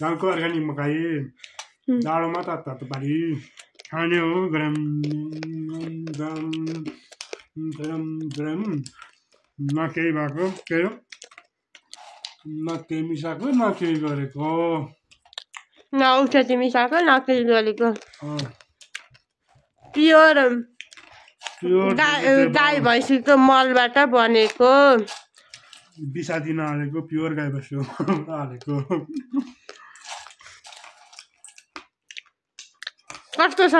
गाउँको अर्ग्यानिक मकै जाडोमा तातो पारी खाने हो गरम गरम गरम गरम न केही भएको के हो न केही मिसाएको न केही गरेको न औषधी मिसाएको न केही गरेको प्योर गाई भैँसीको मलबाट बनेको बिसादी नहालेको प्योर गाई भैँसीको हालेको कस्तो छ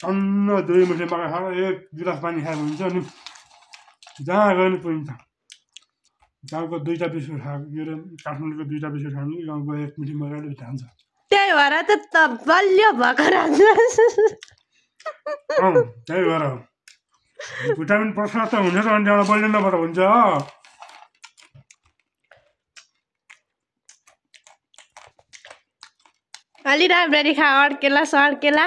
टन्न 2 मुठे मकै खाएर 1 गिलास पानी खाएको हुन्छ नि जहाँ गयो नि पुगिन्छ गाउँको 2टा बिस्कुट खाएको के अरे काठमाडौँको 2टा बिस्कुट खानु गाउँको 1 मुठी मकैले भिटान्छ त्यही भएर त बलियो भएको रहेछ त्यही भएर भिटामिन पर्छ त हुन्छ त अनि एउटा बलियो नभएर हुन्छ अलि राम्ररी खा अड्केला सर्केला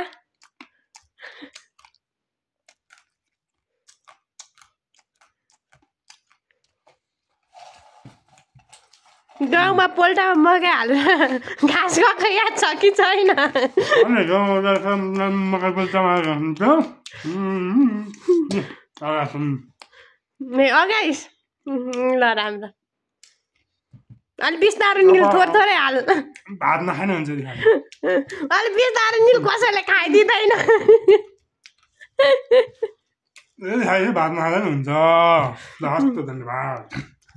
गाउँमा पोल्टामा मकै हालेर घाँस गएको याद छ कि छैन मकै पोल्टामा हुन्छ अगाइस ल राम्रो अलि बिस्तारो निल थोरै हाल भात नखाने हुन्छ अलि बिस्तारो निल कसैले खाइदिँदैन भात नखाँदा पनि हुन्छ हस्त धन्यवाद